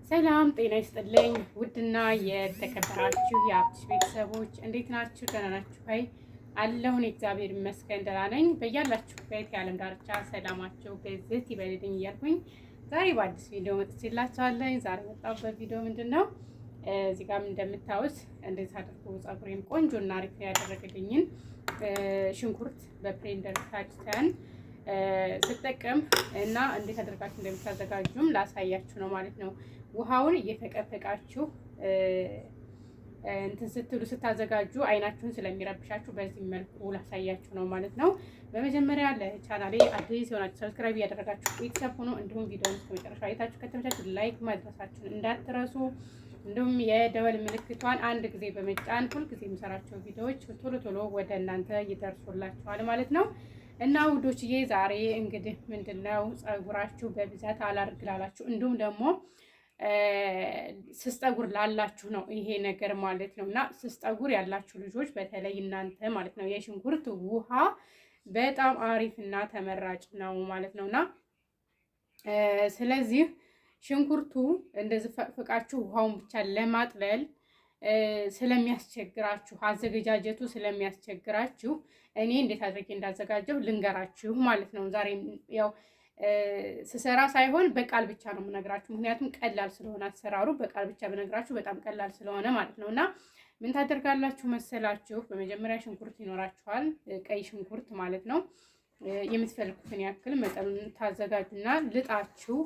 ሰላም ጤና ይስጥልኝ። ውድና የተከበራችሁ የአብትሽ ቤተሰቦች እንዴት ናችሁ? ደህና ናችሁ? አይ አለሁን እግዚአብሔር ይመስገን ደህና ነኝ። በያላችሁበት የዓለም ዳርቻ ሰላማችሁ በዝት ይበልልኝ እያልኩኝ ዛሬ በአዲስ ቪዲዮ መጥቼላችኋለሁ። ዛሬ የመጣሁበት ቪዲዮ ምንድን ነው? እዚህ ጋር እንደምታዩት እንዴት አድርጎ ፀጉሬን ቆንጆና አሪፍ ያደረገልኝን ሽንኩርት በፕሌንደር ፈጭተን ስጠቀም እና እንዴት አድርጋችሁ እንደምታዘጋጁም ላሳያችሁ ነው ማለት ነው። ውሃውን እየፈቀፈቃችሁ እንትን ስትሉ ስታዘጋጁ አይናችሁን ስለሚረብሻችሁ በዚህ መልኩ ላሳያችሁ ነው ማለት ነው። በመጀመሪያ ለቻናሌ አዲስ የሆናችሁ ሰብስክራይብ እያደረጋችሁ ቤተሰብ ሆኖ እንዲሁም ቪዲዮውን እስከ መጨረሻ አይታችሁ ከተመቻችሁ ላይክ ማድረሳችሁን እንዳትረሱ። እንዲሁም የደወል ምልክቷን አንድ ጊዜ በመጫን ሁልጊዜ የምሰራቸው ቪዲዮዎች ቶሎ ቶሎ ወደ እናንተ ይደርሱላችኋል ማለት ነው። እና ውዶችዬ ዛሬ እንግዲህ ምንድነው ፀጉራችሁ በብዛት አላርግ ላላችሁ እንዲሁም ደግሞ ስስ ፀጉር ላላችሁ ነው ይሄ ነገር ማለት ነው። እና ስስ ፀጉር ያላችሁ ልጆች በተለይ እናንተ ማለት ነው የሽንኩርት ውሃ በጣም አሪፍ እና ተመራጭ ነው ማለት ነውና ስለዚህ ሽንኩርቱ እንደዚህ ፈቅፍቃችሁ ውሃውን ብቻ ለማጥለል ስለሚያስቸግራችሁ አዘገጃጀቱ ስለሚያስቸግራችሁ እኔ እንዴት አድርጌ እንዳዘጋጀው ልንገራችሁ ማለት ነው። ዛሬ ያው ስሰራ ሳይሆን በቃል ብቻ ነው የምነግራችሁ፣ ምክንያቱም ቀላል ስለሆነ አሰራሩ በቃል ብቻ ብነግራችሁ በጣም ቀላል ስለሆነ ማለት ነው። እና ምን ታደርጋላችሁ መሰላችሁ? በመጀመሪያ ሽንኩርት ይኖራችኋል፣ ቀይ ሽንኩርት ማለት ነው። የምትፈልጉትን ያክል መጠኑን ታዘጋጁና ልጣችሁ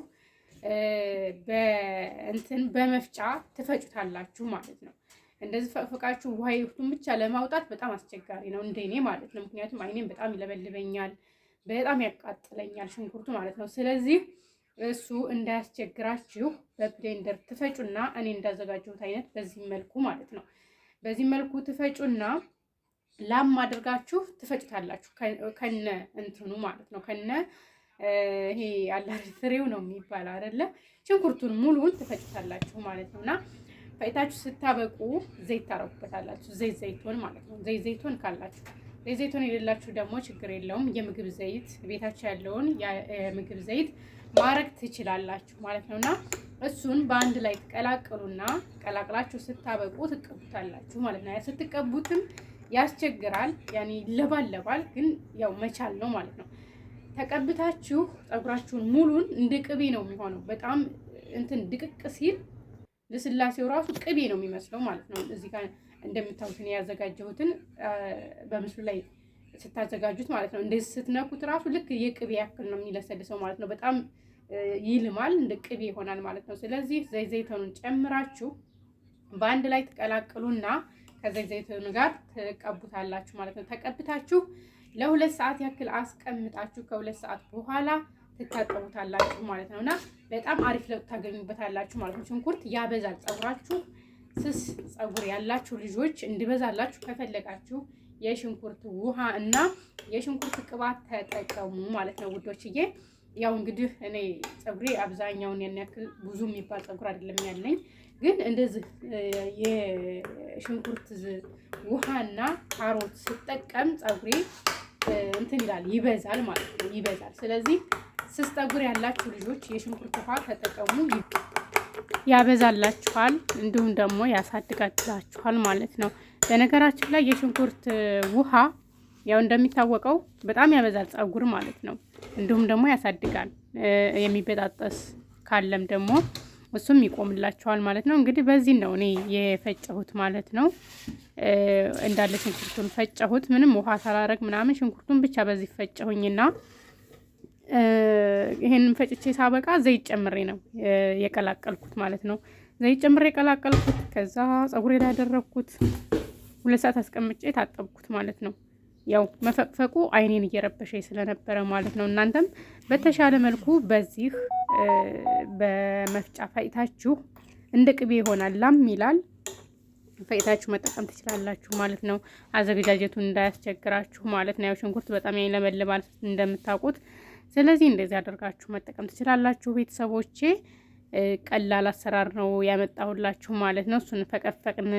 በመፍጫ ትፈጩታላችሁ ማለት ነው። እንደዚህ ፈቅፍቃችሁ ውሃ ይሁን ብቻ ለማውጣት በጣም አስቸጋሪ ነው እንደኔ ማለት ነው። ምክንያቱም አይኔን በጣም ይለበልበኛል፣ በጣም ያቃጥለኛል ሽንኩርቱ ማለት ነው። ስለዚህ እሱ እንዳያስቸግራችሁ በብሌንደር ትፈጩና እኔ እንዳዘጋጀሁት አይነት በዚህ መልኩ ማለት ነው። በዚህ መልኩ ትፈጩና ላም አድርጋችሁ ትፈጩታላችሁ ከነ እንትኑ ማለት ነው። ከነ ይሄ አላህ ፍሬው ነው የሚባለው አይደለ? ሽንኩርቱን ሙሉውን ትፈጩታላችሁ ማለት ነውና ፈይታችሁ ስታበቁ ዘይት ታረጉበታላችሁ። ዘይቶን ማለት ነው። ዘይቶን ካላችሁ ዘይቶን የሌላችሁ ደግሞ ችግር የለውም። የምግብ ዘይት ቤታችሁ ያለውን የምግብ ዘይት ማረግ ትችላላችሁ ማለት ነውና እሱን በአንድ ላይ ትቀላቅሉና ቀላቅላችሁ ስታበቁ ትቀቡታላችሁ ማለት ነው። ስትቀቡትም ያስቸግራል፣ ያኔ ይለባለባል፣ ግን ያው መቻል ነው ማለት ነው። ተቀብታችሁ ፀጉራችሁን ሙሉን እንደ ቅቤ ነው የሚሆነው። በጣም እንትን ድቅቅ ሲል ልስላሴው ራሱ ቅቤ ነው የሚመስለው ማለት ነው። እዚህ ጋር እንደምታዩት ነው ያዘጋጀሁትን በምስሉ ላይ ስታዘጋጁት ማለት ነው። እንደዚህ ስትነኩት ራሱ ልክ የቅቤ ያክል ነው የሚለሰልሰው ማለት ነው። በጣም ይልማል፣ እንደ ቅቤ ይሆናል ማለት ነው። ስለዚህ ዘይቱን ጨምራችሁ በአንድ ላይ ትቀላቅሉና ከዘይቱን ጋር ትቀቡታላችሁ ማለት ነው። ተቀብታችሁ ለ2 ሰዓት ያክል አስቀምጣችሁ ከ2 ሰዓት በኋላ ትታጠቡታላችሁ ማለት ነውና በጣም አሪፍ ለውጥ ታገኙበታላችሁ ማለት ነው። ሽንኩርት ያበዛል ፀጉራችሁ። ስስ ፀጉር ያላችሁ ልጆች እንዲበዛላችሁ ከፈለጋችሁ የሽንኩርት ውሃ እና የሽንኩርት ቅባት ተጠቀሙ ማለት ነው ውዶችዬ። ያው እንግዲህ እኔ ፀጉሬ አብዛኛውን ያን ያክል ብዙ የሚባል ፀጉር አይደለም ያለኝ፣ ግን እንደዚህ የሽንኩርት ውሃና ካሮት ስጠቀም ፀጉሬ እንትን ይላል ይበዛል ማለት ነው፣ ይበዛል። ስለዚህ ስስ ፀጉር ያላችሁ ልጆች የሽንኩርት ውሃ ተጠቀሙ፣ ያበዛላችኋል፣ እንዲሁም ደግሞ ያሳድጋላችኋል ማለት ነው። በነገራችን ላይ የሽንኩርት ውሃ ያው እንደሚታወቀው በጣም ያበዛል ፀጉር ማለት ነው፣ እንዲሁም ደግሞ ያሳድጋል። የሚበጣጠስ ካለም ደግሞ እሱም ይቆምላችኋል ማለት ነው። እንግዲህ በዚህ ነው እኔ የፈጨሁት ማለት ነው። እንዳለ ሽንኩርቱን ፈጨሁት፣ ምንም ውሃ ሳላረግ ምናምን ሽንኩርቱን ብቻ በዚህ ፈጨሁኝና ይሄንን ፈጭቼ ሳበቃ ዘይት ጨምሬ ነው የቀላቀልኩት ማለት ነው። ዘይት ጨምሬ የቀላቀልኩት ከዛ ፀጉሬ ላይ ያደረኩት 2 ሰዓት አስቀምጬ ታጠብኩት ማለት ነው። ያው መፈቅፈቁ አይኔን እየረበሸኝ ስለነበረ ማለት ነው። እናንተም በተሻለ መልኩ በዚህ በመፍጫ ፈይታችሁ እንደ ቅቤ ይሆናል፣ ላም ይላል፣ ፈይታችሁ መጠቀም ትችላላችሁ ማለት ነው። አዘገጃጀቱን እንዳያስቸግራችሁ ማለት ነው። ያው ሽንኩርት በጣም ያይለበልባል እንደምታውቁት። ስለዚህ እንደዚህ አድርጋችሁ መጠቀም ትችላላችሁ ቤተሰቦቼ። ቀላል አሰራር ነው ያመጣሁላችሁ ማለት ነው። እሱን ፈቀፈቅን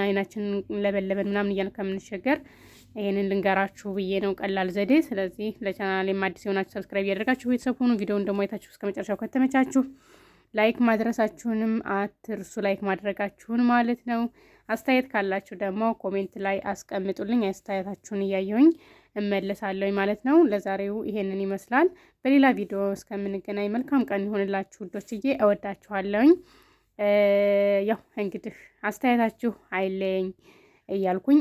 አይናችን ለበለበን ምናምን እያልን ከምንሸገር ይሄንን ልንገራችሁ ብዬ ነው፣ ቀላል ዘዴ። ስለዚህ ለቻናሌ አዲስ የሆናችሁ ሰብስክራይብ ያደርጋችሁ ቤተሰብ ሁኑ። ቪዲዮውን ደግሞ አይታችሁ እስከ መጨረሻው ከተመቻችሁ ላይክ ማድረሳችሁንም አትርሱ፣ ላይክ ማድረጋችሁን ማለት ነው። አስተያየት ካላችሁ ደግሞ ኮሜንት ላይ አስቀምጡልኝ። አስተያየታችሁን እያየሁኝ እመለሳለሁ ማለት ነው። ለዛሬው ይሄንን ይመስላል። በሌላ ቪዲዮ እስከምንገናኝ መልካም ቀን ይሆንላችሁ ውዶችዬ፣ እወዳችኋለሁኝ። ያው እንግዲህ አስተያየታችሁ አይለኝ እያልኩኝ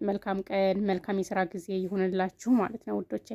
መልካም ቀን መልካም የስራ ጊዜ ይሁንላችሁ ማለት ነው ውዶቼ።